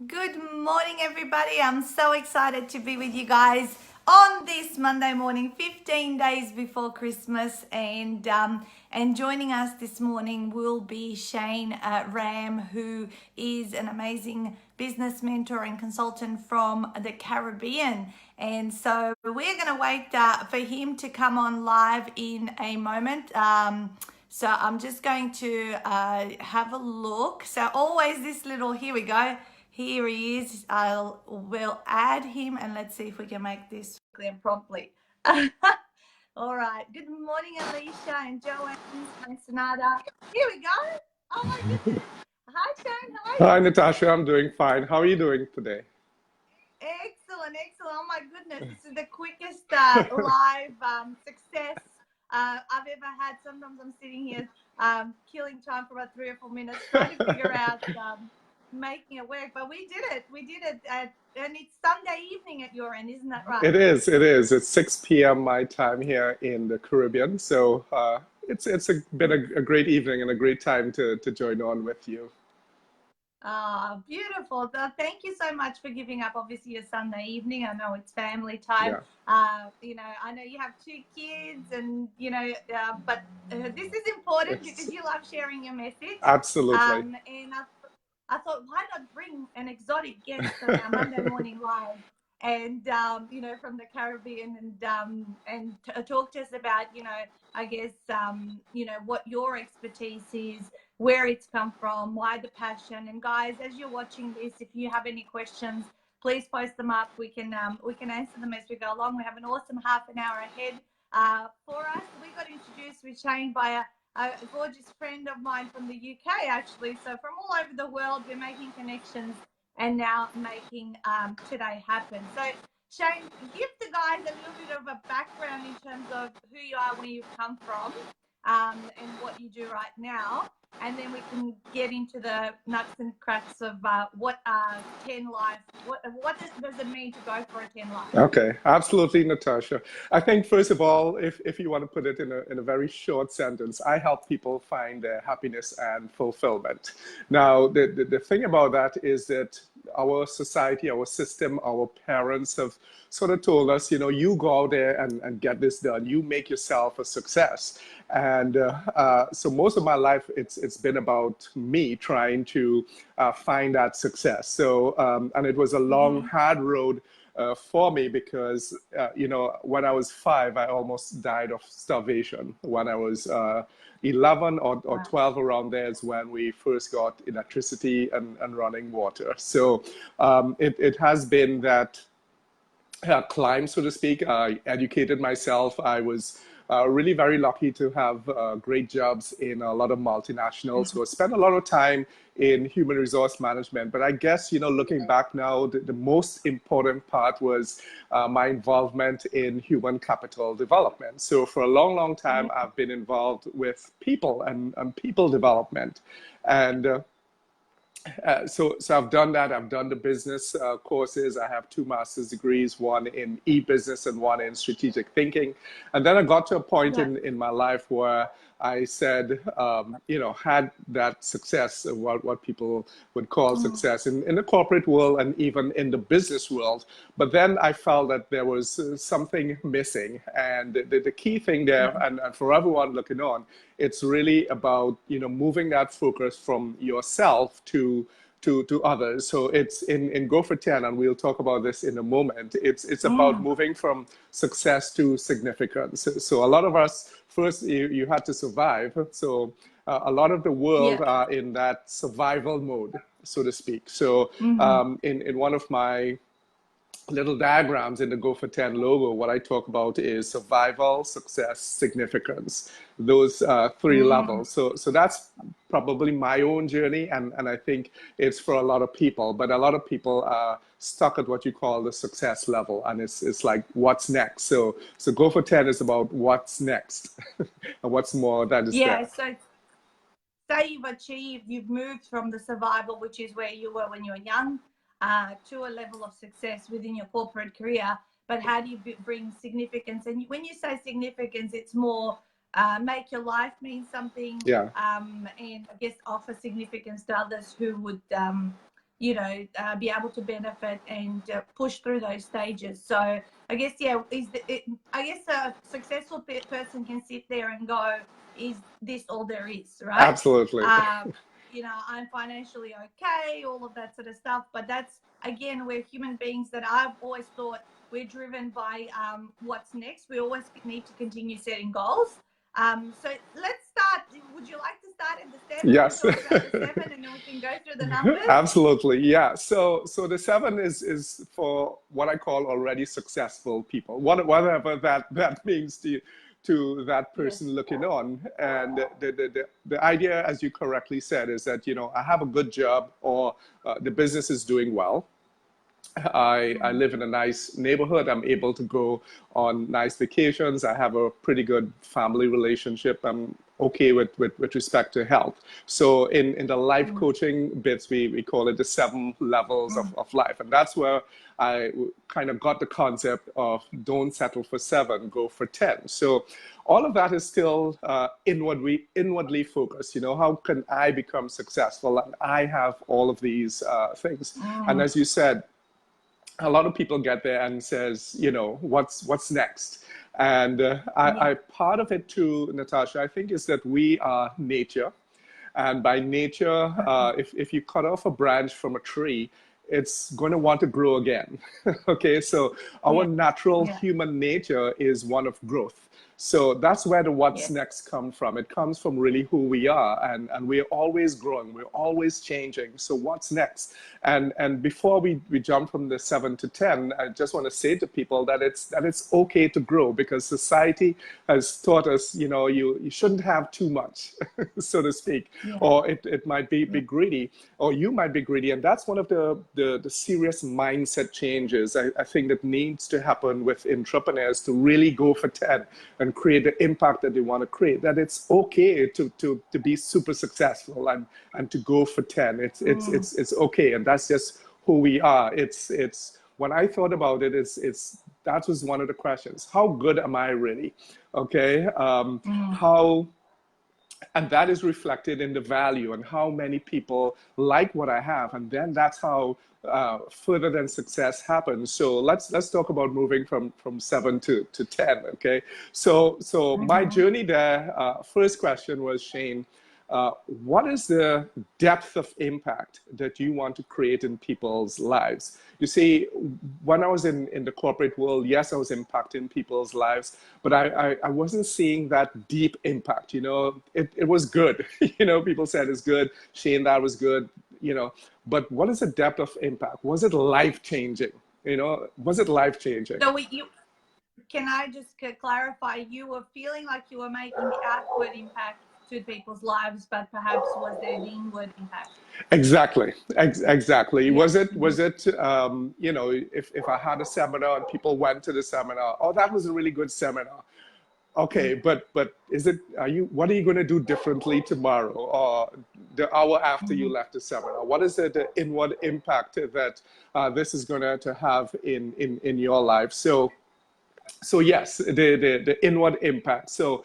Good morning, everybody. I'm so excited to be with you guys on this Monday morning, 15 days before Christmas. And joining us this morning will be Shane Ram, who is an amazing business mentor and consultant from the Caribbean. And so we're going to wait for him to come on live in a moment. So I'm just going to have a look. So always this little, here we go. Here he is. We'll add him and let's see if we can make this quickly and promptly. All right. Good morning, Alicia and Joanne and Sonata. Here we go. Oh my goodness. Hi, Shane. How are Hi, you? Natasha. I'm doing fine. How are you doing today? Excellent, excellent. Oh my goodness. This is the quickest live success I've ever had. Sometimes I'm sitting here killing time for about 3 or 4 minutes trying to figure out making it work, but we did it. And it's Sunday evening at your end, isn't that right? It is. It is. It's 6 p.m. my time here in the Caribbean. So been a great evening and a great time to join on with you. Beautiful. Thank you so much for giving up obviously a Sunday evening. I know it's family time. Yeah. I know you have 2 kids and but this is important because you love sharing your message. Absolutely. And I thought, why not bring an exotic guest on our Monday morning live, and from the Caribbean, and talk to us about, I guess, what your expertise is, where it's come from, why the passion. And guys, as you're watching this, if you have any questions, please post them up. We can answer them as we go along. We have an awesome half an hour ahead for us. We got introduced with Shane by a gorgeous friend of mine from the UK, actually. So from all over the world, we're making connections and now making today happen. So Shane, give the guys a little bit of a background in terms of who you are, where you've come from, and what you do right now. And then we can get into the nuts and cracks of what 10 life, what does it mean to go for a 10 life? Okay, absolutely, Natasha. I think first of all, if you want to put it in a very short sentence, I help people find their happiness and fulfillment. Now, the thing about that is that our society, our system, our parents have sort of told us, you go out there and get this done. You make yourself a success. And so most of my life, it's been about me trying to find that success. So, and it was a long, hard road for me because, when I was 5, I almost died of starvation. When I was 11 or 12, around there is when we first got electricity and running water. So it has been that climb, so to speak. I educated myself. I was really very lucky to have great jobs in a lot of multinationals. So I spent a lot of time in human resource management. But I guess, looking back now, the most important part was my involvement in human capital development. So for a long, long time, I've been involved with people and people development. And so I've done that. I've done the business courses. I have 2 master's degrees, one in e-business and one in strategic thinking. And then I got to a point in my life where I said, had that success, what people would call success in the corporate world and even in the business world. But then I felt that there was something missing. And the key thing there, and for everyone looking on, it's really about, moving that focus from yourself to others. So it's in Go for 10, and we'll talk about this in a moment. It's about moving from success to significance. So a lot of us, first you had to survive. So a lot of the world are in that survival mode, so to speak. So in one of my little diagrams in the Go for 10 logo, what I talk about is survival, success, significance, those 3 levels. So that's probably my own journey, and I think it's for a lot of people, but a lot of people are stuck at what you call the success level, and it's like, what's next? So Go for 10 is about what's next and what's more that is there. So say you've moved from the survival, which is where you were when you were young, to a level of success within your corporate career. But how do you bring significance? And when you say significance, it's more make your life mean something, and I guess offer significance to others who would you know, be able to benefit and push through those stages. So I guess, yeah, I guess a successful person can sit there and go, is this all there is, right? Absolutely. You know, I'm financially okay, all of that sort of stuff. But that's, again, we're human beings that I've always thought we're driven by what's next. We always need to continue setting goals. So let's start. Would you like to start at the 7 and Yes. talk about the 7, and then we can go through the numbers? Absolutely. Yeah. So the 7 is for what I call already successful people, whatever that means to that person looking on. And the idea, as you correctly said, is that, you know, I have a good job, or the business is doing well. I live in a nice neighborhood. I'm able to go on nice vacations. I have a pretty good family relationship. I'm okay with respect to health. So in the life coaching bits, we call it the 7 levels of life. And that's where I kind of got the concept of don't settle for 7, go for 10. So all of that is still inwardly focused. You know, how can I become successful? And I have all of these things. And as you said, a lot of people get there and says, you know, what's next? And I part of it too, Natasha, I think, is that we are nature. And by nature, if you cut off a branch from a tree, it's going to want to grow again. Okay, so our natural human nature is one of growth. So that's where the what's next come from. It comes from really who we are, and we're always growing, we're always changing. So what's next? And before we jump from the 7 to 10, I just want to say to people that it's okay to grow, because society has taught us, you know, you shouldn't have too much, so to speak, or it might be greedy, or you might be greedy. And that's one of the serious mindset changes I think that needs to happen with entrepreneurs to really go for 10 and create the impact that they want to create. That it's okay to be super successful and to go for 10. It's okay, and that's just who we are. It's when I thought about it, that was one of the questions. How good am I really? Okay, how. And that is reflected in the value and how many people like what I have. And then that's how further than success happens. So let's talk about moving from 7 to 10. Okay. So my journey there, first question was, Shane, what is the depth of impact that you want to create in people's lives? You see, when I was in the corporate world, yes, I was impacting people's lives, but I wasn't seeing that deep impact. You know, it was good. You know, people said it's good. Shane, that was good. You know, but what is the depth of impact? Was it life-changing? You know, was it life-changing? So can I just clarify, you were feeling like you were making the outward impact to people's lives, but perhaps was there the inward impact? Exactly. Exactly. Yeah. Was it you know, if I had a seminar and people went to the seminar, oh, that was a really good seminar. Okay, but what are you going to do differently tomorrow or the hour after you left the seminar? What is the inward impact that this is going to have in your life? So yes, the inward impact. So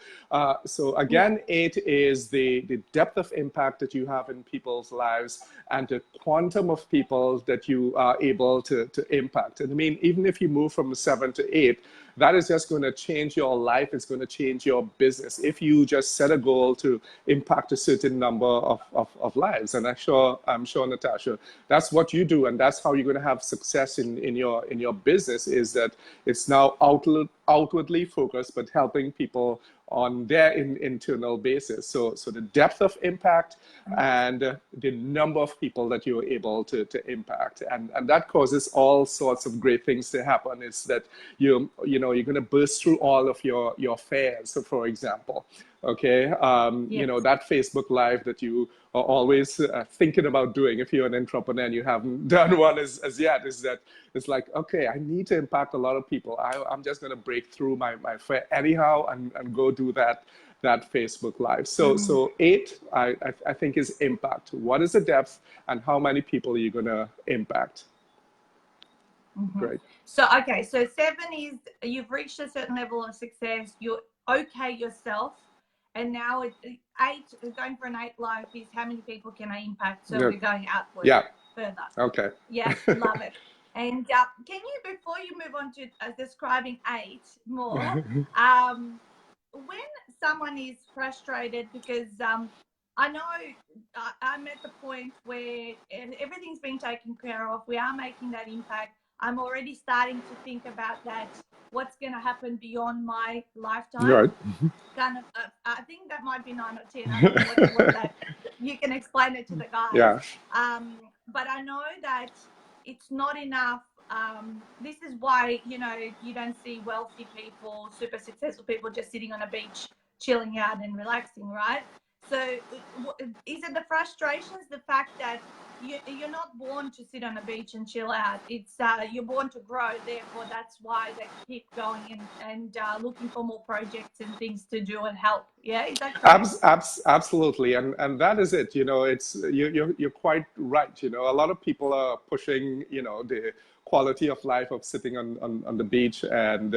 again, 8 is the depth of impact that you have in people's lives and the quantum of people that you are able to impact. And I mean, even if you move from 7 to 8, that is just going to change your life. It's going to change your business if you just set a goal to impact a certain number of lives. And I'm sure, Natasha, that's what you do, and that's how you're going to have success in your business. Is that it's now outwardly focused, but helping people on their internal basis. So the depth of impact and the number of people that you're able to impact, and that causes all sorts of great things to happen. It's that you're going to burst through all of your fears. So for example, okay, you know, that Facebook Live that you are always thinking about doing, if you're an entrepreneur and you haven't done one as yet, is that it's like, okay, I need to impact a lot of people. I'm just going to break through my fear anyhow and go do that Facebook Live. So 8, I think, is impact. What is the depth and how many people are you going to impact? Great. So, okay, so 7 is you've reached a certain level of success. You're okay yourself. And now 8, going for an 8 life is how many people can I impact? So we're going outward. Yeah. further. Okay. Yeah, love it. And can you, before you move on to describing 8 more, when someone is frustrated because I know I'm at the point where everything's been taken care of, we are making that impact. I'm already starting to think about that, what's going to happen beyond my lifetime. Right. Kind of, I think that might be 9 or 10. I don't know what that, you can explain it to the guys. Yeah. But I know that it's not enough. This is why, you know, you don't see wealthy people, super successful people just sitting on a beach, chilling out and relaxing, right? So is it the frustrations, the fact that you're not born to sit on a beach and chill out? It's you're born to grow, therefore that's why they keep going and looking for more projects and things to do and help. Yeah, is that correct? Absolutely, and that is it. You know, it's you're quite right. You know, a lot of people are pushing, you know, the quality of life of sitting on the beach and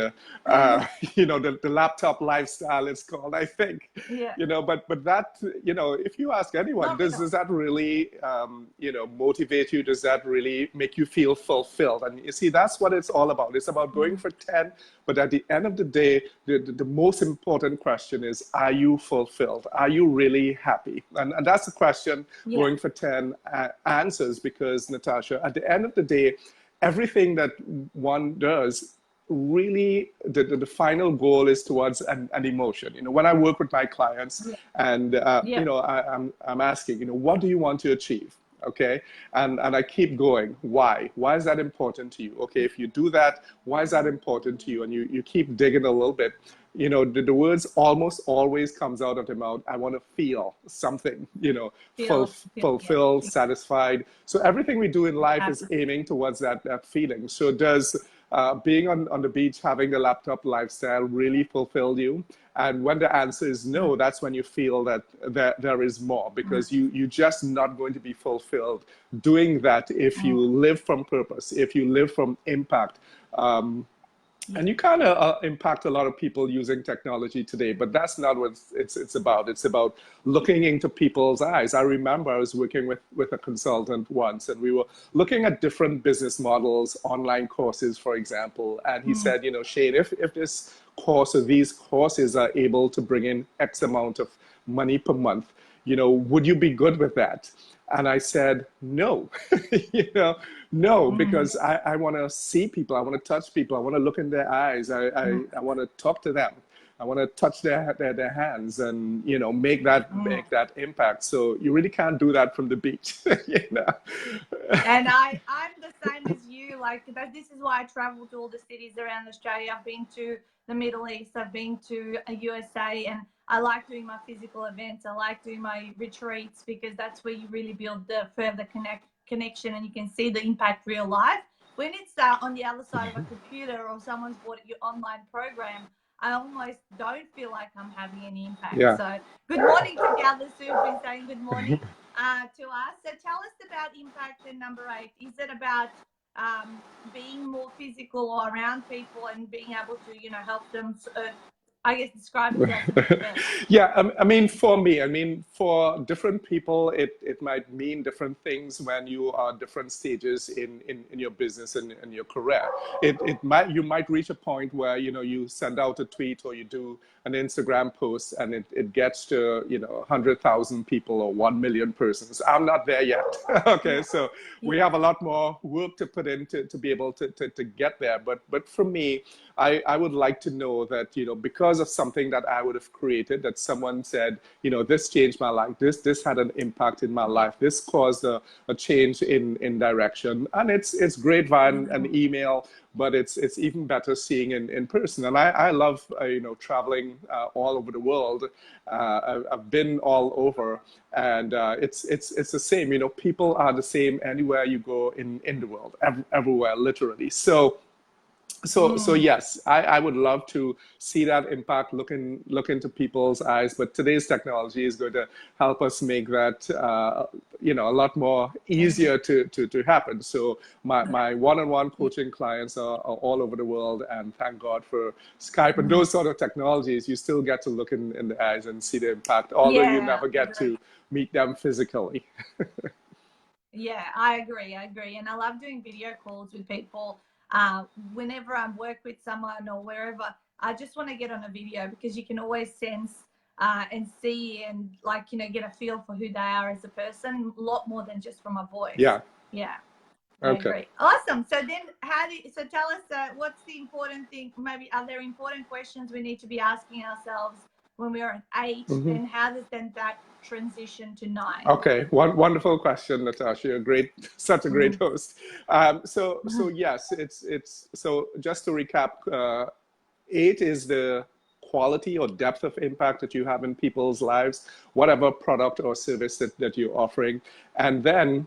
you know, the laptop lifestyle it's called, I think. Yeah. You know, but that, you know, if you ask anyone, does that really you know, motivate you? Does that really make you feel fulfilled? And you see, that's what it's all about. It's about going for 10, but at the end of the day, the most important question is, are you fulfilled? Are you really happy? And that's the question going for 10 answers, because Natasha, at the end of the day, everything that one does, really the final goal is towards an emotion. You know, when I work with my clients and you know, I'm asking, you know, what do you want to achieve? Okay, and I keep going. Why is that important to you? Okay, if you do that, why is that important to you? And you keep digging a little bit. You know, the words almost always comes out of the mouth. I want to feel something, you know, fulfilled, satisfied. So everything we do in life is aiming towards that feeling. So does being on the beach, having the laptop lifestyle really fulfill you? And when the answer is no, that's when you feel that there is more, because you're just not going to be fulfilled doing that if you live from purpose, if you live from impact. And you kind of impact a lot of people using technology today, but that's not what it's about. It's about looking into people's eyes. I remember I was working with a consultant once, and we were looking at different business models, online courses, for example. And he said, you know, Shane, if this course or these courses are able to bring in X amount of money per month, you know, would you be good with that? And I said, no, you know, no, because I want to see people. I want to touch people. I want to look in their eyes. I want to talk to them. I want to touch their hands and, you know, make that impact. So you really can't do that from the beach, you know. And I'm the same as you. Like, this is why I travel to all the cities around Australia. I've been to the Middle East. I've been to USA, and I like doing my physical events. I like doing my retreats, because that's where you really build the further connection, and you can see the impact real life. When it's on the other side of a computer or someone's bought your online program, I almost don't feel like I'm having any impact. Yeah. So good morning to the others who've been saying good morning to us. So tell us about impact in number 8. Is it about being more physical or around people and being able to, you know, help them, I guess, describe it? Yeah, I mean, for me, I mean, for different people, it might mean different things when you are at different stages in your business and in your career. You might reach a point where, you know, you send out a tweet or you do an Instagram post and it gets to, you know, 100,000 people or 1 million persons. I'm not there yet. Okay, so we have a lot more work to put in to be able to get there. But for me, I would like to know that, you know, because of something that I would have created, that someone said, you know, this changed my life, this had an impact in my life, this caused a change in direction. And it's great via an email, but it's even better seeing in person. And I love, you know, traveling all over the world. I've been all over, and it's the same. You know, people are the same anywhere you go in the world, everywhere, literally. So yes, I would love to see that impact, look into people's eyes. But today's technology is going to help us make that you know, a lot more easier to happen. So my one-on-one coaching clients are all over the world, and thank God for Skype and those sort of technologies. You still get to look in the eyes and see the impact, although you never get to meet them physically. Yeah, I agree. I agree. And I love doing video calls with people. Whenever I work with someone or wherever, I just want to get on a video because you can always sense and see and, like, you know, get a feel for who they are as a person, a lot more than just from a voice. Yeah. Yeah, I Okay. agree. Awesome. So then so tell us, what's the important thing? Maybe are there important questions we need to be asking ourselves when we are at 8, Mm-hmm. and how does then that transition to 9? Okay, wonderful question, Natasa. You're great, such a great host. So yes, it's so just to recap, 8 is the quality or depth of impact that you have in people's lives, whatever product or service that you're offering, and then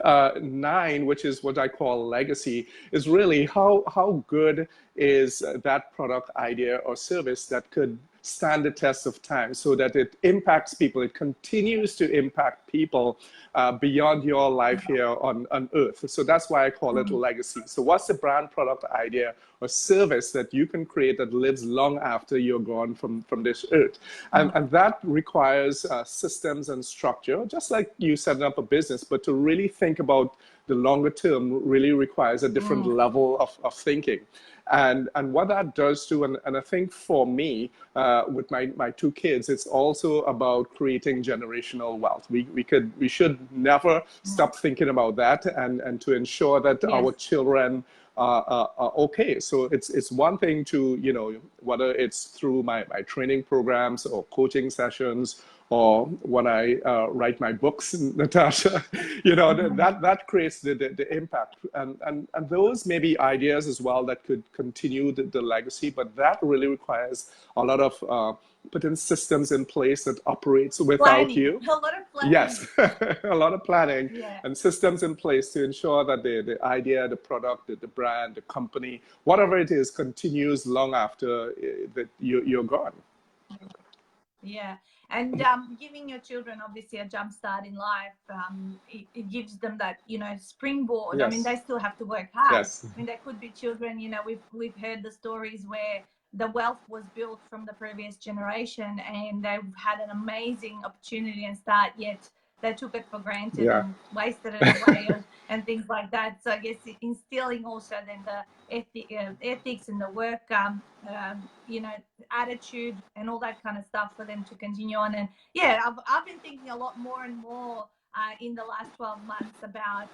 9, which is what I call legacy, is really how good is that product, idea, or service that could stand the test of time so that it impacts people, it continues to impact people beyond your life here on Earth. So that's why I call it legacy. So what's the brand, product, idea, or service that you can create that lives long after you're gone from this Earth? And that requires systems and structure, just like you setting up a business, but to really think about the longer term really requires a different level of thinking. And what that does too, and I think for me, with my 2 kids, it's also about creating generational wealth. We should never stop thinking about that, and to ensure that our children are okay. So it's one thing to, you know, whether it's through my training programs or coaching sessions, or when I write my books, Natasha, you know, that creates the impact. And those may be ideas as well that could continue the legacy, but that really requires a lot of putting systems in place that operates without you. A lot of planning. Yes, a lot of planning Yeah. and systems in place to ensure that the idea, the product, the brand, the company, whatever it is, continues long after that you're gone. Yeah. And giving your children obviously a jump start in life, it gives them that, you know, springboard. Yes. I mean, they still have to work hard. Yes. I mean, there could be children, you know, we've heard the stories where the wealth was built from the previous generation and they've had an amazing opportunity and start, yet they took it for granted and wasted it away and things like that. So I guess instilling also then the ethics and the work, you know, attitude and all that kind of stuff for them to continue on. And yeah, I've been thinking a lot more and more in the last 12 months about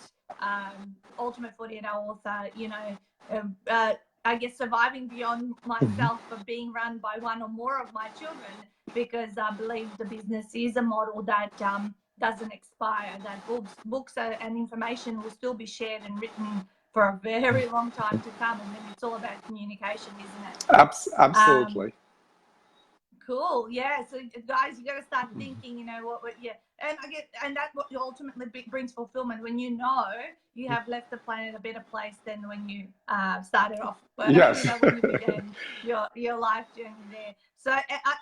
Ultimate 48-Hour Author, you know, I guess surviving beyond myself, but being run by one or more of my children, because I believe the business is a model that doesn't expire, that books and information will still be shared and written for a very long time to come. And then it's all about communication, isn't it? Absolutely. Cool. Yeah. So guys, you got to start thinking, you know, what yeah. And I get, and that's what ultimately brings fulfillment, when you know you have left the planet a better place than when you started off. Yes. You know, when you began your life journey there. So,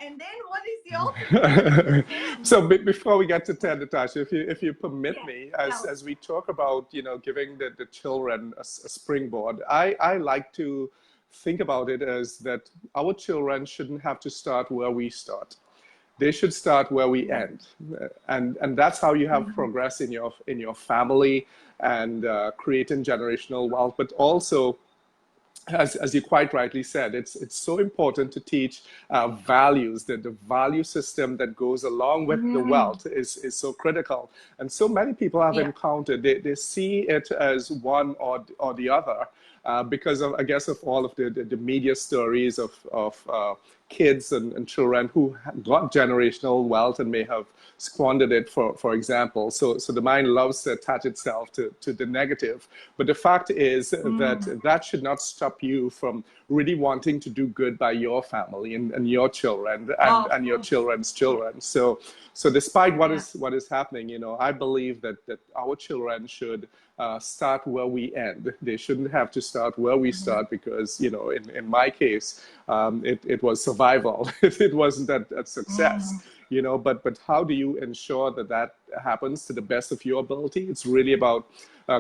and then what is the ultimate? So before we get to 10, Natasha, if you permit me, as we talk about, you know, giving the children a springboard, I like to think about it as that our children shouldn't have to start where we start. They should start where we end, and that's how you have progress in your family and creating generational wealth. But also, as you quite rightly said, it's so important to teach values. That the value system that goes along with the wealth is so critical. And so many people have encountered, they see it as one or the other. Because of, I guess, of all of the media stories of kids and children who got generational wealth and may have squandered it, for example. So the mind loves to attach itself to the negative. But the fact is that should not stop you from really wanting to do good by your family and your children and your children's children. So despite what is happening, you know, I believe that our children should start where we end. They shouldn't have to start where we start, because, you know, in my case, it was survival. It wasn't that success, you know, but how do you ensure that happens to the best of your ability? It's really about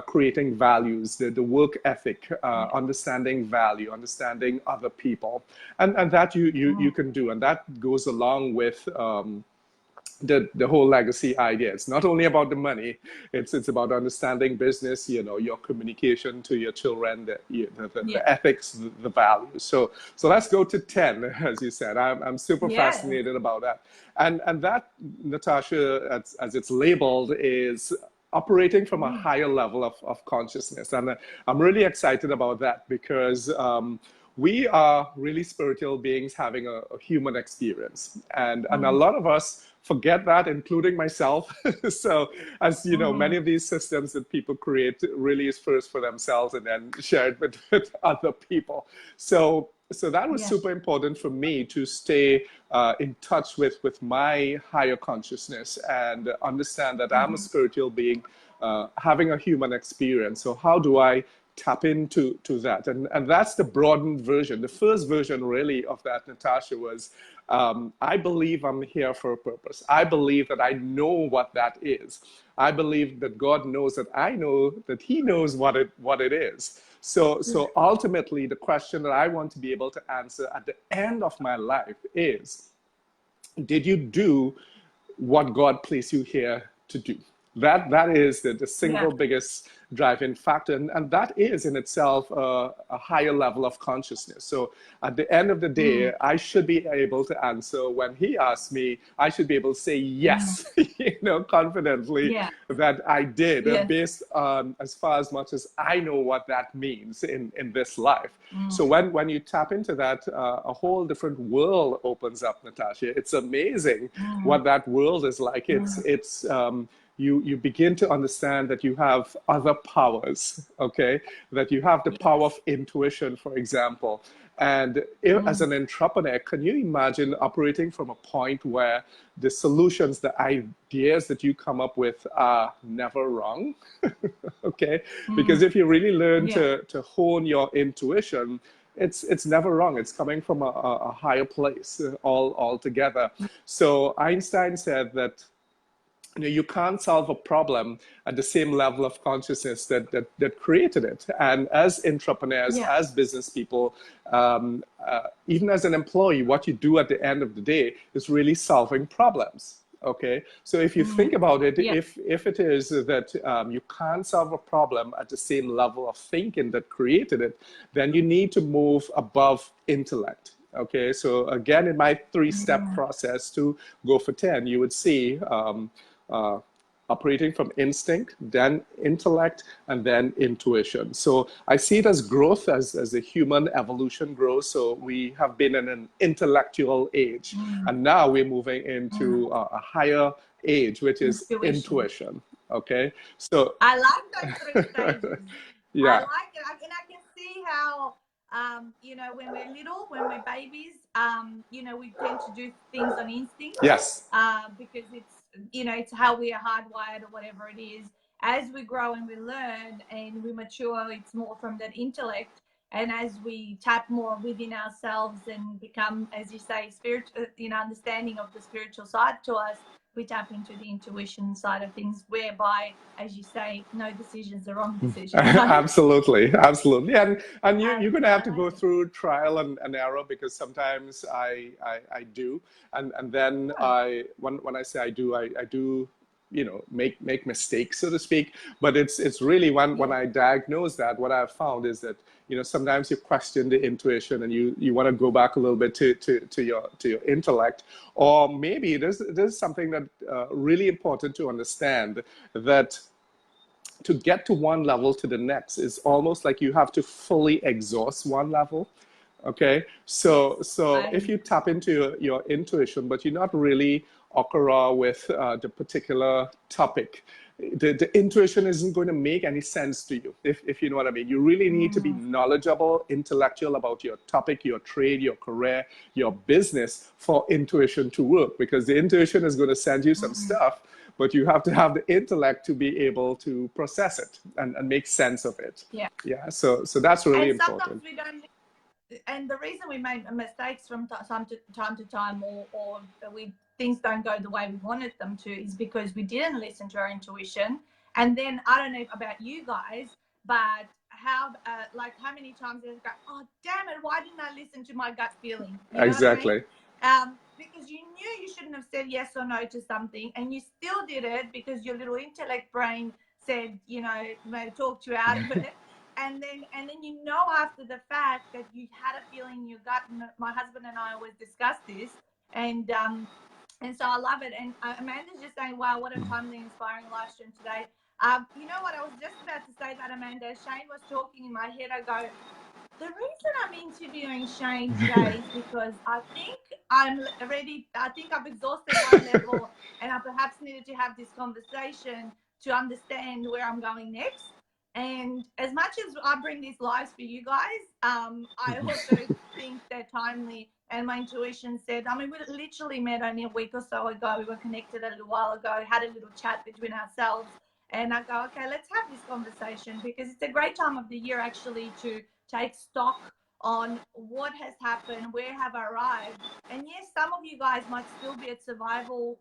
creating values, the work ethic, understanding value, understanding other people, and that you can do, and that goes along with the whole legacy idea. It's not only about the money, it's about understanding business, you know, your communication to your children, the ethics, the values. So let's go to 10, as you said. I'm super fascinated about that. And that, Natasha, as it's labeled, is operating from a higher level of consciousness. And I'm really excited about that because we are really spiritual beings having a human experience. And a lot of us forget that, including myself. So, as you know, many of these systems that people create really is first for themselves and then shared with other people. So that was super important for me to stay in touch with my higher consciousness and understand that I'm a spiritual being having a human experience. So how do I tap into that? And that's the broadened version. The first version really of that, Natasha, was I believe I'm here for a purpose. I believe that I know what that is. I believe that God knows that I know that He knows what it is. So ultimately, the question that I want to be able to answer at the end of my life is, did you do what God placed you here to do? That is the single biggest driving factor. And that is in itself a higher level of consciousness. So at the end of the day, I should be able to answer when He asks me, I should be able to say yes, you know, confidently that I did, based on as far as much as I know what that means in this life. So when you tap into that, a whole different world opens up, Natasha. It's amazing what that world is like. It's you begin to understand that you have other powers, okay? That you have the power of intuition, for example. And as an entrepreneur, can you imagine operating from a point where the solutions, the ideas that you come up with are never wrong? Okay? Because if you really learn to hone your intuition, it's never wrong. It's coming from a higher place altogether. So Einstein said that, you know, you can't solve a problem at the same level of consciousness that created it. And as entrepreneurs, as business people, even as an employee, what you do at the end of the day is really solving problems. Okay, so if you think about it, if it is that you can't solve a problem at the same level of thinking that created it, then you need to move above intellect. Okay, so again, in my 3-step process to go for 10, you would see operating from instinct, then intellect, and then intuition. So I see it as growth, as the human evolution grows. So we have been in an intellectual age, and now we're moving into a higher age, which is intuition. Okay, so I like those 3 stages. I like it, and I can see how you know, when we're little, when we're babies, you know, we tend to do things on instinct. Yes. Because it's, you know, it's how we are hardwired or whatever it is. As we grow and we learn and we mature, it's more from that intellect. And as we tap more within ourselves and become, as you say, spiritual, you know, understanding of the spiritual side to us, we tap into the intuition side of things, whereby, as you say, no decision's the wrong decision. Right? Absolutely. And you're going to have to go through trial and error, because sometimes I do, and then when I say I do, you know, make mistakes, so to speak. But it's really when I diagnose that, what I've found is that, you know, sometimes you question the intuition and you want to go back a little bit to your intellect, or maybe there's something that really important to understand, that to get to one level to the next is almost like you have to fully exhaust one level. Okay, so if you tap into your intuition, but you're not really okra with the particular topic, the intuition isn't going to make any sense to you, if you know what I mean. You really need to be knowledgeable, intellectual about your topic, your trade, your career, your business, for intuition to work, because the intuition is going to send you some stuff, but you have to have the intellect to be able to process it and make sense of it. So that's really important. We don't, and the reason we make mistakes from time to time, or things don't go the way we wanted them to, is because we didn't listen to our intuition. And then, I don't know about you guys, but how many times they go, oh damn it, why didn't I listen to my gut feeling? You know exactly what I mean? because you knew you shouldn't have said yes or no to something, and you still did it because your little intellect brain said, you know, talked you out of it. And then you know after the fact that you had a feeling in your gut. And my husband and I always discuss this, and so I love it. And Amanda's just saying, wow, what a timely, inspiring live stream today. You know what? I was just about to say that, Amanda. Shane was talking in my head. I go, the reason I'm interviewing Shane today is because I think I'm ready. I think I've exhausted one level, and I perhaps needed to have this conversation to understand where I'm going next. And as much as I bring these lives for you guys, I also think they're timely. And my intuition said, I mean, we literally met only a week or so ago. We were connected a little while ago, had a little chat between ourselves. And I go, okay, let's have this conversation, because it's a great time of the year actually to take stock on what has happened, where have I arrived. And yes, some of you guys might still be at survival,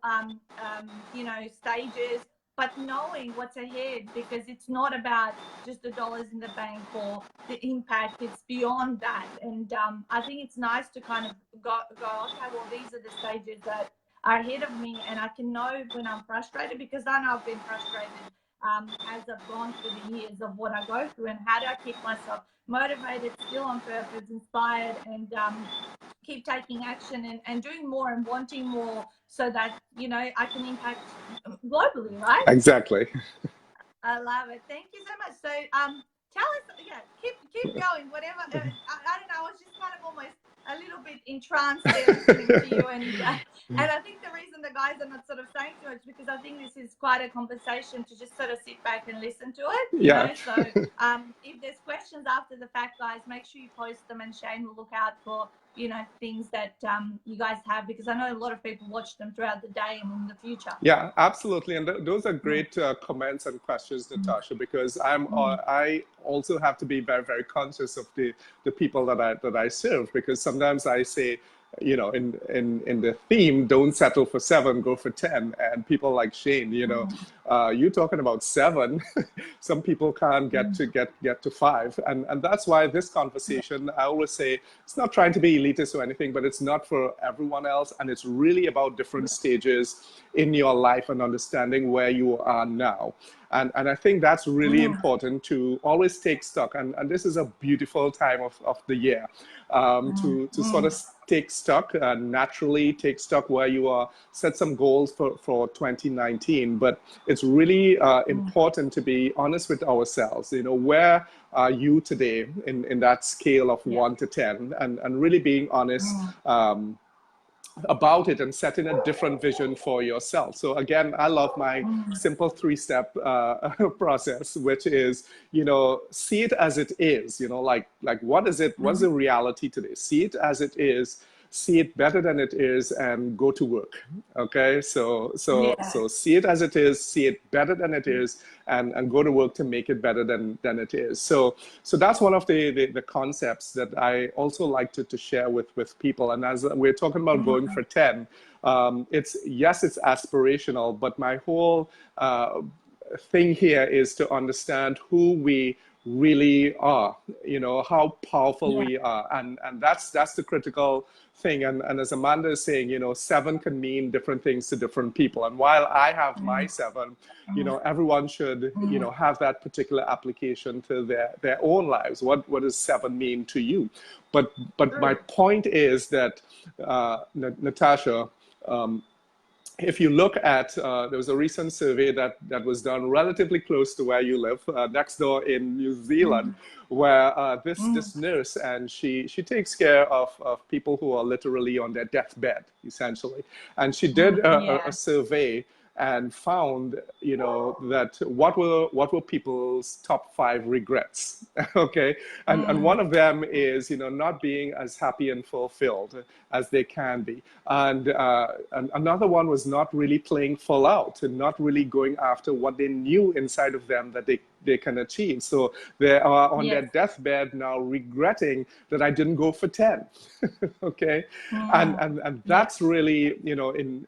you know, stages, but knowing what's ahead, because it's not about just the dollars in the bank or the impact, it's beyond that. And I think it's nice to kind of go, okay, well, these are the stages that are ahead of me, and I can know when I'm frustrated, because I know I've been frustrated as I've gone through the years of what I go through, and how do I keep myself motivated, still on purpose, inspired, and keep taking action and doing more and wanting more, so that, you know, I can impact globally, right? Exactly. I love it. Thank you so much. So tell us, yeah, keep going, whatever. I don't know, I was just kind of almost a little bit entranced there listening to you, and I think the reason the guys are not sort of saying too much, because I think this is quite a conversation to just sort of sit back and listen to it, you know. So if there's questions after the fact, guys, make sure you post them, and Shane will look out for, you know, things that you guys have, because I know a lot of people watch them throughout the day and in the future. Yeah, absolutely. And those are great comments and questions, Natasha, because I also have to be very, very conscious of the people that I serve, because sometimes I say, you know, in the theme, don't settle for 7, go for 10. And people like Shane, you know, you're talking about 7. Some people can't get to 5. And that's why this conversation, I always say, it's not trying to be elitist or anything, but it's not for everyone else. And it's really about different stages in your life and understanding where you are now. And I think that's really important, to always take stock. And this is a beautiful time of the year to sort of take stock, naturally take stock where you are, set some goals for 2019. But it's really important to be honest with ourselves. You know, where are you today in that scale of 1 to 10, and really being honest about it, and setting a different vision for yourself. So again, I love my simple 3-step process, which is, you know, see it as it is. You know, like what is it? What's the reality today? See it as it is. See it better than it is, and go to work. Okay, so see it as it is, see it better than it is, and go to work to make it better than it is. So that's one of the concepts that I also like to share with people. And as we're talking about going for 10, it's aspirational, but my whole thing here is to understand who we really are, you know, how powerful we are, and that's the critical thing. And as Amanda is saying, you know, 7 can mean different things to different people. And while I have my 7, you know, everyone should, you know, have that particular application to their own lives. What does 7 mean to you? But my point is that Natasha, if you look at, there was a recent survey that was done relatively close to where you live, next door in New Zealand, where this nurse, and she takes care of people who are literally on their deathbed, essentially. And she did a survey and found, you know, that what were people's top 5 regrets. Okay, and one of them is, you know, not being as happy and fulfilled as they can be, and another one was not really playing full out, and not really going after what they knew inside of them that they can achieve. So they are on their deathbed now regretting that I didn't go for 10. Okay, and that's really, you know, in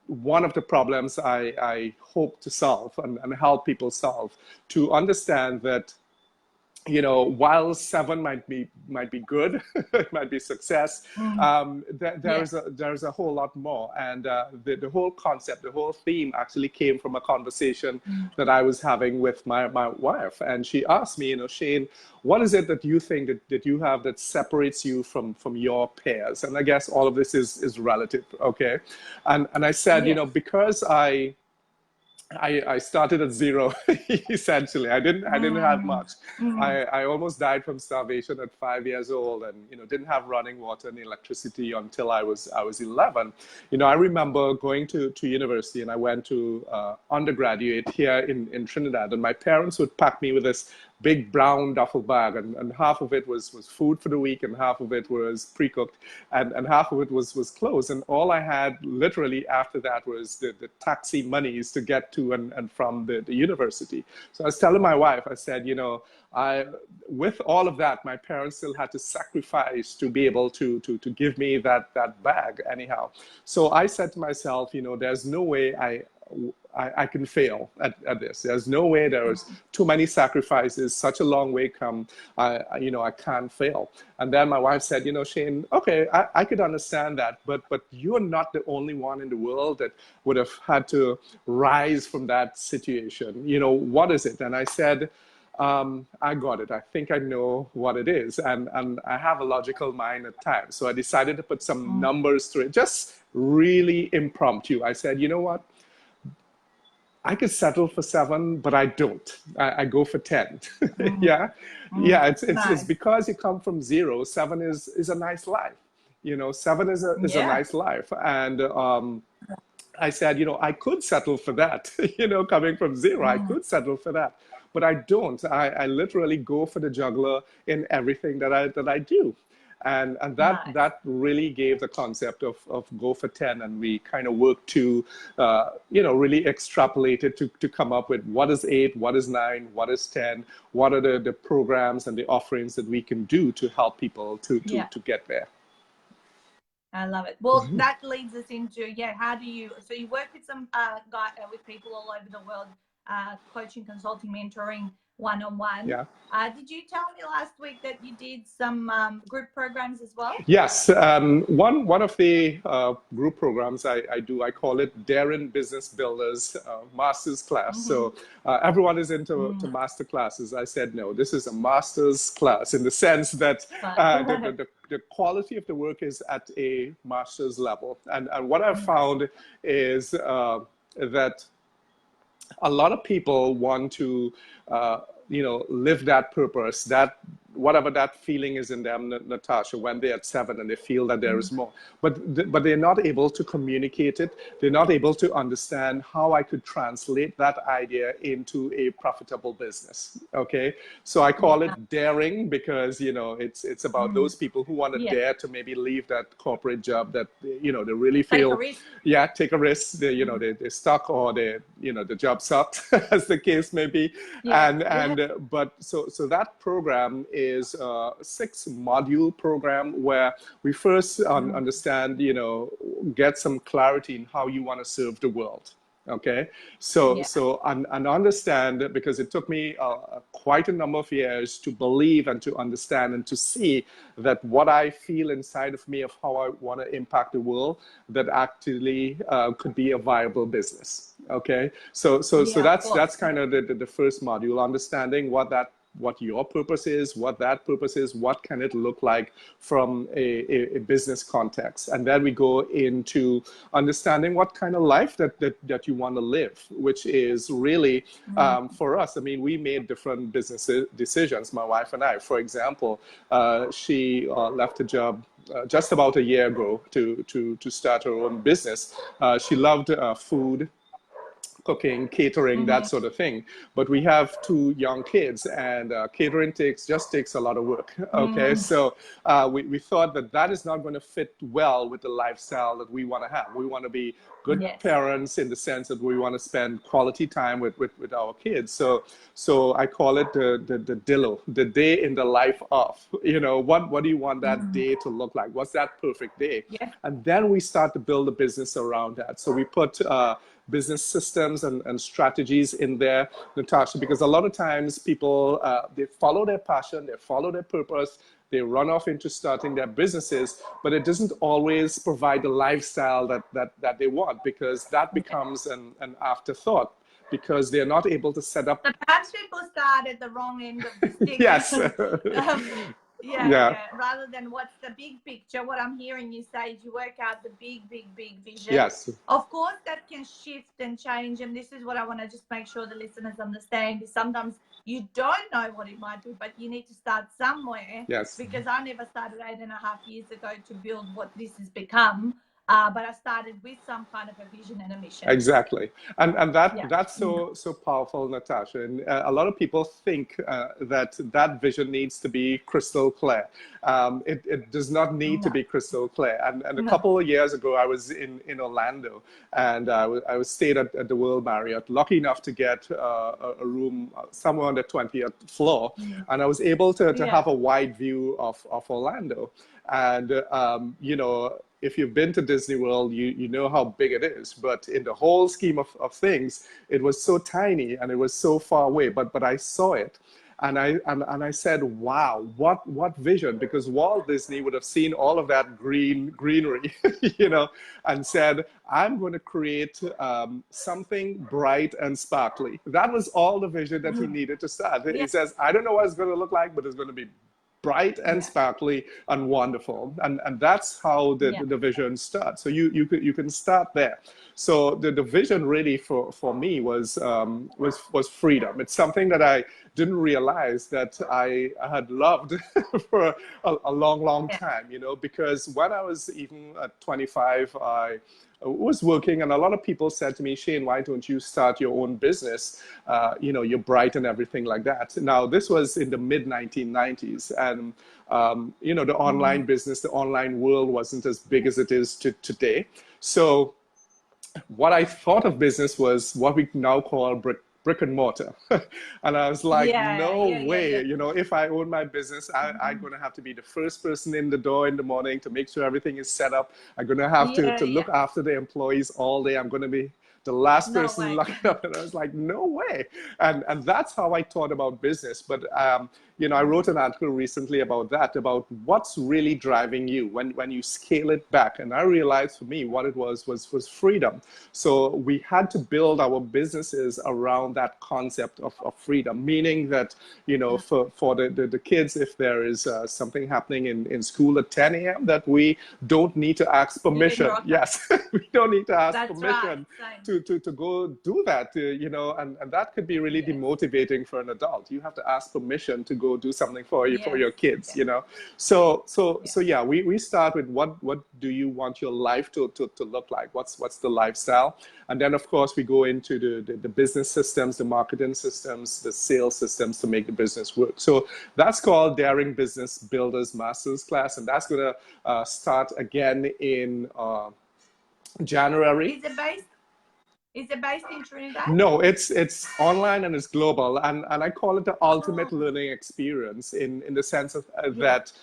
one of the problems I hope to solve and help people solve, to understand that you know, while 7 might be good, it might be success. Yeah. There's a whole lot more, and the whole concept, the whole theme, actually came from a conversation that I was having with my wife, and she asked me, you know, Shane, what is it that you think that you have that separates you from your peers? And I guess all of this is relative, okay? And I said, you Yes. know, because I started at zero, essentially. I didn't have much. I almost died from starvation at 5 years old, and you know, didn't have running water and electricity until I was 11. You know, I remember going to university, and I went to undergraduate here in Trinidad, and my parents would pack me with this big brown duffel bag, and half of it was food for the week, and half of it was pre-cooked, and half of it was clothes. And all I had literally after that was the taxi monies to get to and from the university. So I was telling my wife, I said, you know, with all of that, my parents still had to sacrifice to be able to give me that bag anyhow. So I said to myself, you know, there's no way I can fail at this. There's no way. There was too many sacrifices, such a long way come. You know, I can't fail. And then my wife said, you know, Shane, okay, I could understand that, but you're not the only one in the world that would have had to rise from that situation. You know, what is it? And I said, I got it. I think I know what it is. And I have a logical mind at times. So I decided to put some numbers to it, just really impromptu. I said, you know what? I could settle for 7, but I don't. I go for 10. Yeah, yeah. It's Nice. because you come from 0. 7 is a nice life. You know, 7 is a Yeah. nice life, and I said, you know, I could settle for that. You know, coming from 0, I could settle for that, but I don't. I literally go for the juggler in everything that I do. And Nice. that really gave the concept of go for 10, and we kind of worked to you know, really extrapolate it to come up with what is 8, what is 9, what is 10, what are the programs and the offerings that we can do to help people to get there. I love it. Well, that leads us into, how do you, so you work with some with people all over the world, coaching, consulting, mentoring, one-on-one. Yeah. Did you tell me last week that you did some group programs as well? Yes. One of the group programs I do, I call it Daring Business Builders Masters Class. So everyone is into to master classes. I said, no, this is a master's class in the sense that the quality of the work is at a master's level. And what I've found is that a lot of people want to, you know, live that purpose, that whatever that feeling is in them, Natasha, when they're at 7 and they feel that there is more, but they're not able to communicate it. They're not able to understand how I could translate that idea into a profitable business. Okay, so I call it daring because, you know, it's about those people who want to dare to maybe leave that corporate job that, you know, they really feel, take a risk. They, you know, they're stuck, or they, you know, the job sucked, as the case may be. But so that program is a 6-module program where we first understand, you know, get some clarity in how you want to serve the world. Okay, so and understand, because it took me quite a number of years to believe and to understand and to see that what I feel inside of me of how I want to impact the world, that actually could be a viable business. Okay, so that's kind of the first module, understanding what your purpose is, what that purpose is, what can it look like from a business context. And then we go into understanding what kind of life that you want to live, which is really, for us, I mean, we made different business decisions, my wife and I. For example, she left a job just about a year ago to start her own business. She loved food, cooking, catering, that sort of thing. But we have 2 young kids, and catering just takes a lot of work. Okay, so we thought that is not going to fit well with the lifestyle that we want to have. We want to be good parents in the sense that we want to spend quality time with our kids. So I call it the DILO, the day in the life of. You know, what do you want that day to look like? What's that perfect day? And then we start to build a business around that. So we put business systems and strategies in there, Natasha, because a lot of times people, they follow their passion, they follow their purpose, they run off into starting their businesses, but it doesn't always provide the lifestyle that they want, because that becomes an afterthought, because they're not able to set up. So perhaps people start at the wrong end of the stick. Yes. Yeah. Rather than what's the big picture, what I'm hearing you say is you work out the big vision. Yes. Of course, that can shift and change. And this is what I want to just make sure the listeners understand, is sometimes you don't know what it might be, but you need to start somewhere. Yes. Because I never started 8.5 years ago to build what this has become. But I started with some kind of a vision and a mission. Exactly, and that's so powerful, Natasha. And a lot of people think that vision needs to be crystal clear. It does not need to be crystal clear. And a couple of years ago, I was in Orlando, and I was stayed at the World Marriott. Lucky enough to get a room somewhere on the 20th floor, and I was able to have a wide view of Orlando. And you know, if you've been to Disney World, you know how big it is. But in the whole scheme of things, it was so tiny and it was so far away. But I saw it, and I said, wow, what vision? Because Walt Disney would have seen all of that greenery, you know, and said, I'm going to create something bright and sparkly. That was all the vision that he needed to start. He says, I don't know what it's going to look like, but it's going to be bright and sparkly and wonderful, and that's how the vision starts. So you can start there. So the vision really for me was freedom. It's something that I didn't realize that I had loved for a long time, you know, because when I was even at 25, I was working, and a lot of people said to me, Shane, why don't you start your own business? You know, you're bright and everything like that. Now, this was in the mid 1990s, and you know, the online business, the online world wasn't as big as it is today. So what I thought of business was what we now call brick and mortar. And I was like, no way, you know, if I own my business, I'm going to have to be the first person in the door in the morning to make sure everything is set up. I'm going to have to look after the employees all day. I'm going to be the last person locking up. And I was like, no way. And that's how I thought about business. But, you know, I wrote an article recently about that, about what's really driving you when you scale it back. And I realized for me what it was freedom. So we had to build our businesses around that concept of freedom, meaning that, you know, for the kids, if there is something happening in school at 10 a.m., that we don't need to ask permission. Yes, we don't need to ask permission to go do that, you know, and that could be really demotivating for an adult. You have to ask permission to go do something for your kids, you know. So yeah, we start with what do you want your life to look like? What's the lifestyle? And then of course we go into the business systems, the marketing systems, the sales systems to make the business work. So that's called Daring Business Builders Masters class, and that's going to start again in January. Is it based in Trinidad? No, it's online and it's global, and I call it the ultimate learning experience in the sense of that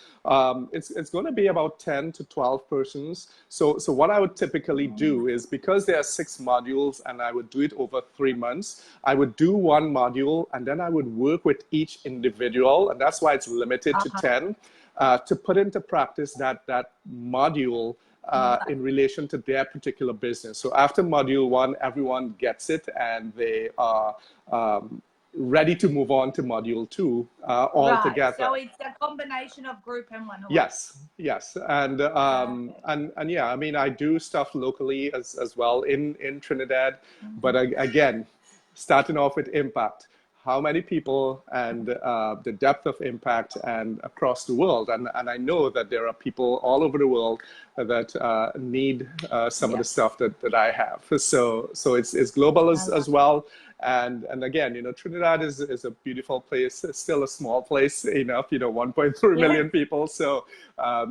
it's going to be about 10 to 12 persons. So what I would typically do is, because there are 6 modules and I would do it over 3 months, I would do one module and then I would work with each individual, and that's why it's limited to 10, to put into practice that module in relation to their particular business. So after module 1, everyone gets it and they are ready to move on to module 2 all together. So it's a combination of group and one-on-one. Yes. And yeah, I mean, I do stuff locally as well in Trinidad, but again, starting off with impact. How many people and the depth of impact and across the world. And I know that there are people all over the world that need some of the stuff that I have. So it's global as well. And again, you know, Trinidad is a beautiful place. It's still a small place enough, you know, 1.3 million people. So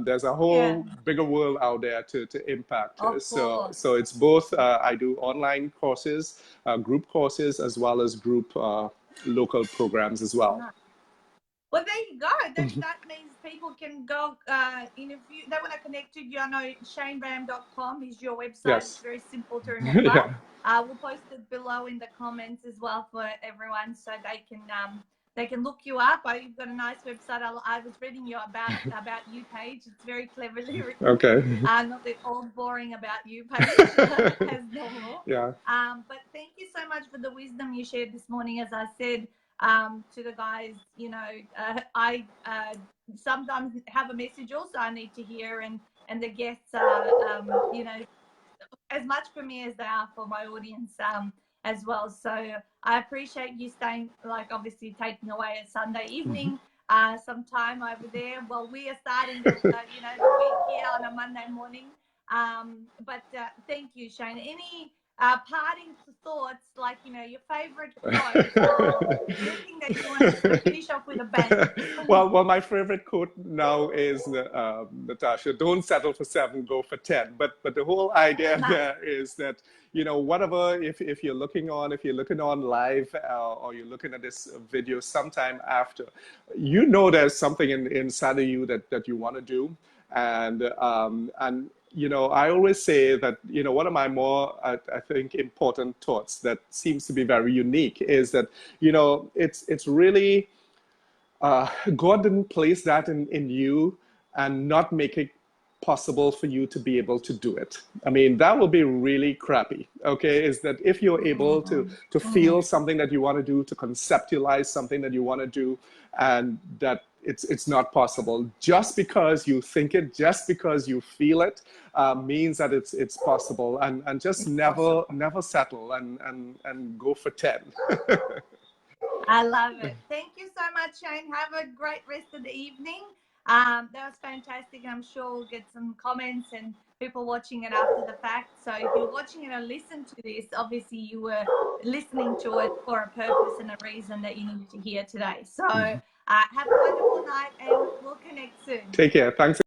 there's a whole bigger world out there to impact. So it's both, I do online courses, group courses, as well as group local programs as well. Well, there you go. That means people can go in if they want to connect with you, I know shaneram.com is your website. Yes. It's very simple to remember. Yeah. We'll post it below in the comments as well for everyone, so they can look you up. You've got a nice website. I was reading your about you page. It's very cleverly written. Okay. Not the old boring about you page as normal. Yeah. But thank you so much for the wisdom you shared this morning. As I said to the guys, you know, I sometimes have a message also I need to hear, and the guests are, you know, as much for me as they are for my audience as well. So I appreciate you staying, like obviously taking away a Sunday evening, some time over there. Well, we are starting the, you know, the week here on a Monday morning. But thank you, Shane. Any parting thoughts, like, you know, your favorite quote or anything that you want to finish off with a bang? Well, my favorite quote now is Natasha, don't settle for 7, go for 10. But the whole idea there is that, you know, whatever, if you're looking on live or you're looking at this video sometime after, you know, there's something inside of you that you want to do. And you know, I always say that, you know, one of my more, I think, important thoughts that seems to be very unique is that, you know, it's really, God didn't place that in you and not make it possible for you to be able to do it. I mean, that would be really crappy, okay? Is that if you're able to feel something that you want to do, to conceptualize something that you want to do, and that it's not possible just because you think it, just because you feel it, means that it's possible. And just never settle and go for 10. I love it. Thank you so much, Shane. Have a great rest of the evening. That was fantastic. I'm sure we'll get some comments and people watching it after the fact. So if you're watching it and listen to this, obviously you were listening to it for a purpose and a reason that you needed to hear today. So have a wonderful night, and we'll connect soon. Take care. Thanks.